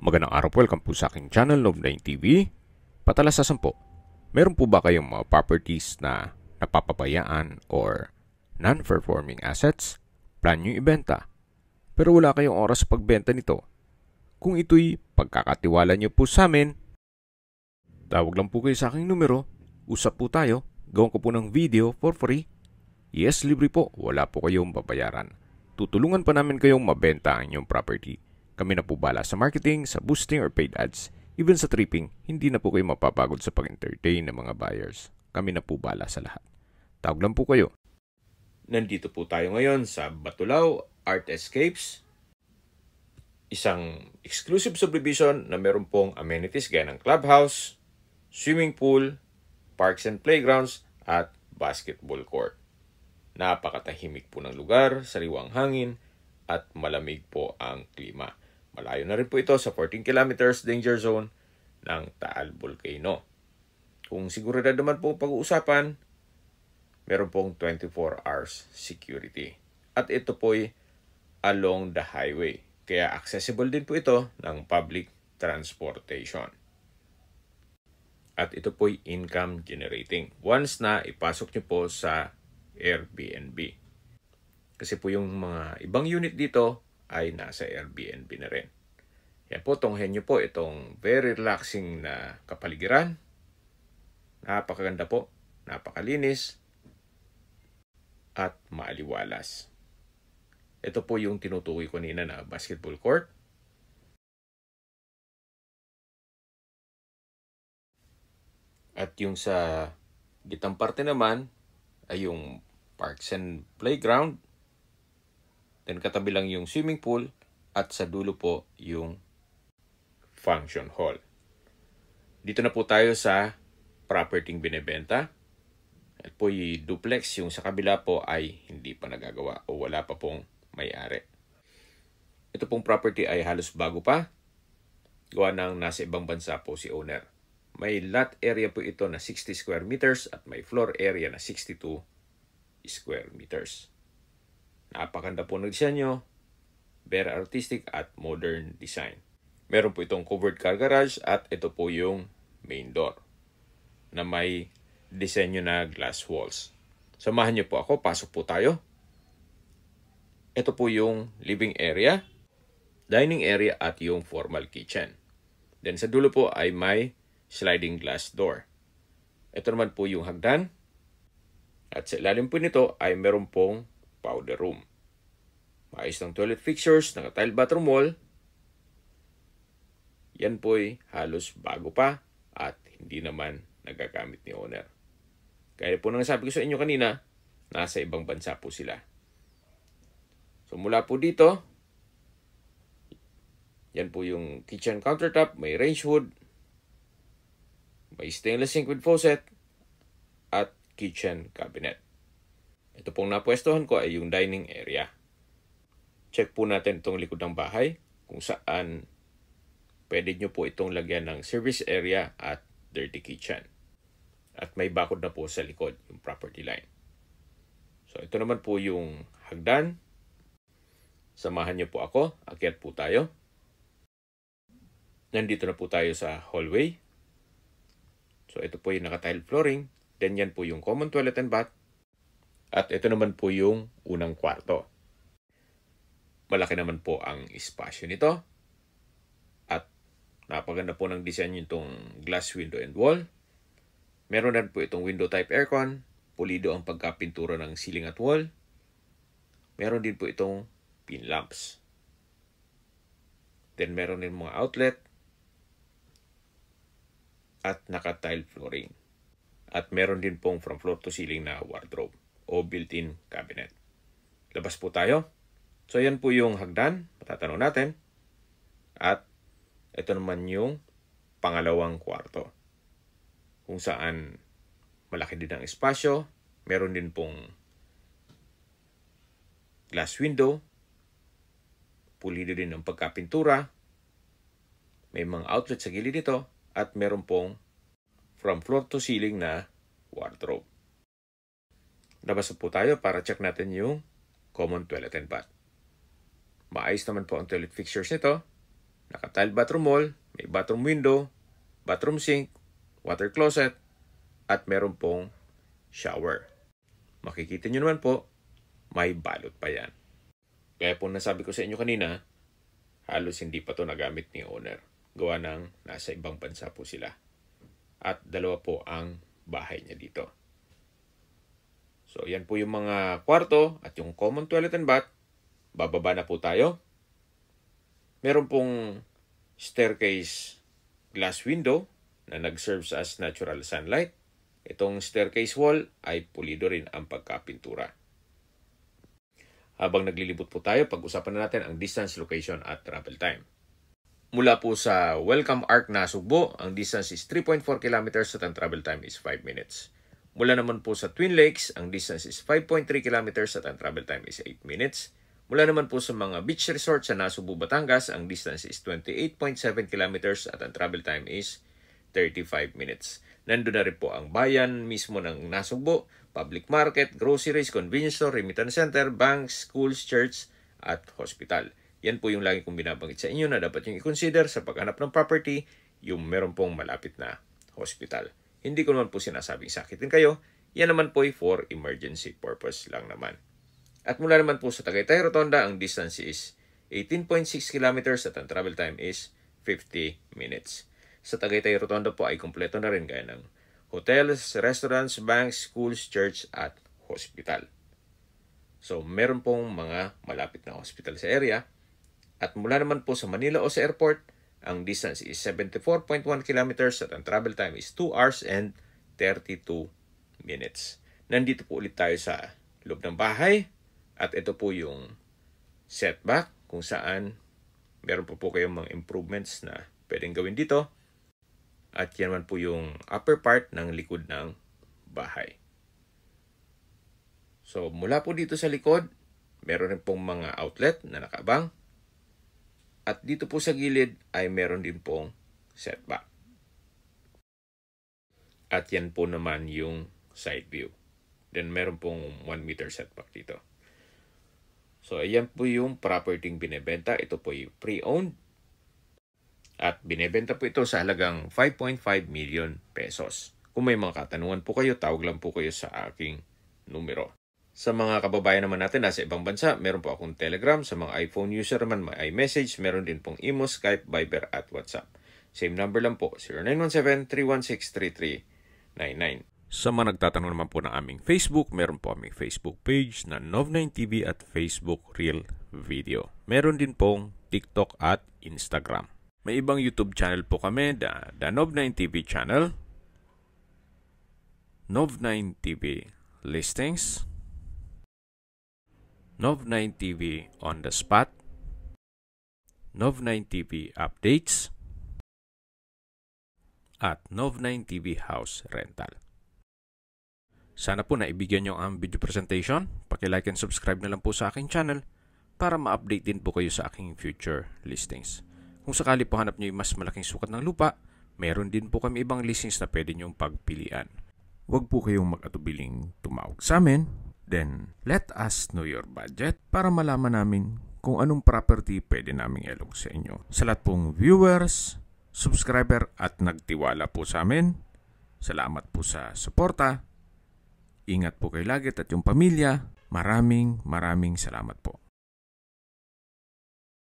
Magandang araw po, welcome po sa aking channel, Love9 TV. Patalasasan po, meron po ba kayong mga properties na napapabayaan or non-performing assets? Plan nyo ibenta, pero wala kayong oras sa pagbenta nito. Kung ito'y pagkakatiwala nyo po sa amin, tawag lang po kayo sa aking numero, usap po tayo, gawin ko po ng video for free. Yes, libre po, wala po kayong babayaran. Tutulungan pa namin kayong mabenta ang inyong property. Kami na po bala sa marketing, sa boosting or paid ads. Even sa tripping, hindi na po kayo mapapagod sa pag-entertain ng mga buyers. Kami na po bala sa lahat. Tawag lang po kayo. Nandito po tayo ngayon sa Batulao Art Escapes. Isang exclusive subdivision na meron pong amenities gaya ng clubhouse, swimming pool, parks and playgrounds, at basketball court. Napakatahimik po ng lugar, sariwang hangin, at malamig po ang klima. Malayo na rin po ito sa 14 kilometers danger zone ng Taal Volcano. Kung seguridad naman po pag-uusapan, meron pong 24 hours security. At ito po'y along the highway. Kaya accessible din po ito ng public transportation. At ito po'y income generating. Once na ipasok nyo po sa Airbnb. Kasi po yung mga ibang unit dito ay nasa Airbnb na rin. Yan po, tunghen nyo po itong very relaxing na kapaligiran. Napakaganda po, napakalinis, at maaliwalas. Ito po yung tinutukoy ko kanina na basketball court. At yung sa gitang parte naman ay yung parks and playground. Then katabi lang yung swimming pool at sa dulo po yung function hall. Dito na po tayo sa property binebenta. At po yung duplex, yung sa kabila po ay hindi pa nagagawa o wala pa pong may-ari. Ito pong property ay halos bago pa. Gawa ng nasa ibang bansa po si owner. May lot area po ito na 60 square meters at may floor area na 62 square meters. Napakaganda po ng disenyo, very artistic at modern design. Meron po itong covered car garage at ito po yung main door na may disenyo na glass walls. Samahan niyo po ako, pasok po tayo. Ito po yung living area, dining area at yung formal kitchen. Then sa dulo po ay may sliding glass door. Ito naman po yung hagdan. At sa ilalim po nito ay meron pong powder room. Maayos ng toilet fixtures, naka-tile bathroom wall. Yan po'y halos bago pa at hindi naman nagagamit ni owner. Kaya po nang sabi ko sa inyo kanina, nasa ibang bansa po sila. So mula po dito, yan po yung kitchen countertop, may range hood, may stainless sink with faucet, at kitchen cabinet. Ito pong napwestohan ko ay yung dining area. Check po natin itong likod ng bahay kung saan pwede nyo po itong lagyan ng service area at dirty kitchen. At may bakod na po sa likod yung property line. So ito naman po yung hagdan. Samahan nyo po ako. Akyat po tayo. Nandito na po tayo sa hallway. So ito po yung naka-tile flooring. Then yan po yung common toilet and bath. At ito naman po yung unang kwarto. Malaki naman po ang espasyo nito. At napaganda po ng design itong glass window and wall. Meron na po itong window type aircon. Pulido ang pagkapintura ng ceiling at wall. Meron din po itong pin lamps. Then meron din mga outlet. At naka-tile flooring. At meron din pong from floor to ceiling na wardrobe o built-in cabinet. Labas po tayo. So yan po yung hagdan, matatanaw natin. At ito naman yung pangalawang kwarto. Kung saan malaki din ang espasyo, meron din pong glass window, pulido din ang pagkapintura, may mga outlet sa gilid nito, at meron pong from floor to ceiling na wardrobe. Labas po tayo para check natin yung common toilet and bath. Maayos naman po ang toilet fixtures nito. Naka-tile bathroom wall, may bathroom window, bathroom sink, water closet, at meron pong shower. Makikita nyo naman po, may balot pa yan. Kaya po nasabi ko sa inyo kanina, halos hindi pa to nagamit ni owner. Gawa ng nasa ibang bansa po sila. At dalawa po ang bahay niya dito. So, yan po yung mga kwarto at yung common toilet and bath. Bababa na po tayo. Meron pong staircase glass window na nag-serves as natural sunlight. Itong staircase wall ay pulido rin ang pagkapintura. Habang naglilibot po tayo, pag-usapan na natin ang distance, location at travel time. Mula po sa Welcome Arc Nasugbo, ang distance is 3.4 kilometers at ang travel time is 5 minutes. Mula naman po sa Twin Lakes, ang distance is 5.3 kilometers at ang travel time is 8 minutes. Mula naman po sa mga beach resort sa Nasugbu, Batangas, ang distance is 28.7 kilometers at ang travel time is 35 minutes. Nandun na rin po ang bayan mismo ng Nasugbu, public market, groceries, convenience store, remittance center, banks, schools, church, at hospital. Yan po yung lagi kong binabanggit sa inyo na dapat yung i-consider sa paghanap ng property, yung meron pong malapit na hospital. Hindi ko naman po sinasabing sakitin kayo, yan naman po ay for emergency purpose lang naman. At mula naman po sa Tagaytay Rotonda, ang distance is 18.6 kilometers at ang travel time is 50 minutes. Sa Tagaytay Rotonda po ay kumpleto na rin gaya ng hotels, restaurants, banks, schools, church at hospital. So meron pong mga malapit na hospital sa area. At mula naman po sa Manila o sa airport, ang distance is 74.1 kilometers at ang travel time is 2 hours and 32 minutes. Nandito po ulit tayo sa loob ng bahay at ito po yung setback kung saan meron po kayong mga improvements na pwedeng gawin dito. At yan naman po yung upper part ng likod ng bahay. So mula po dito sa likod, meron rin pong mga outlet na nakaabang. At dito po sa gilid ay meron din pong setback. At yan po naman yung side view. Then meron pong 1 meter setback dito. So ayan po yung property binebenta. Ito po yung pre-owned. At binebenta po ito sa halagang 5.5 million pesos. Kung may mga katanungan po kayo, tawag lang po kayo sa aking numero. Sa mga kababayan naman natin nasa ibang bansa, meron po akong Telegram. Sa mga iPhone user naman, may iMessage. Meron din pong Imo, Skype, Viber at WhatsApp. Same number lang po, 0917-316-3399. Sa mga nagtatanong naman po ng aming Facebook, meron po aming Facebook page na Nov9TV at Facebook Real Video. Meron din pong TikTok at Instagram. May ibang YouTube channel po kami, the Nov9TV channel, Nov9TV Listings, Nov9TV On The Spot, Nov9TV Updates, at Nov9TV House Rental. Sana po naibigyan nyo ang video presentation. Paki-like and subscribe na lang po sa aking channel para ma-update din po kayo sa aking future listings. Kung sakali po hanap nyo yung mas malaking sukat ng lupa, meron din po kami ibang listings na pwede nyong pagpilian. Huwag po kayong mag-atubiling tumawag sa amin. Then, let us know your budget para malaman namin kung anong property pwede naming ilog sa inyo. Sa lahat pong viewers, subscriber at nagtiwala po sa amin, salamat po sa suporta. Ingat po kayo lagi at yung pamilya. Maraming salamat po.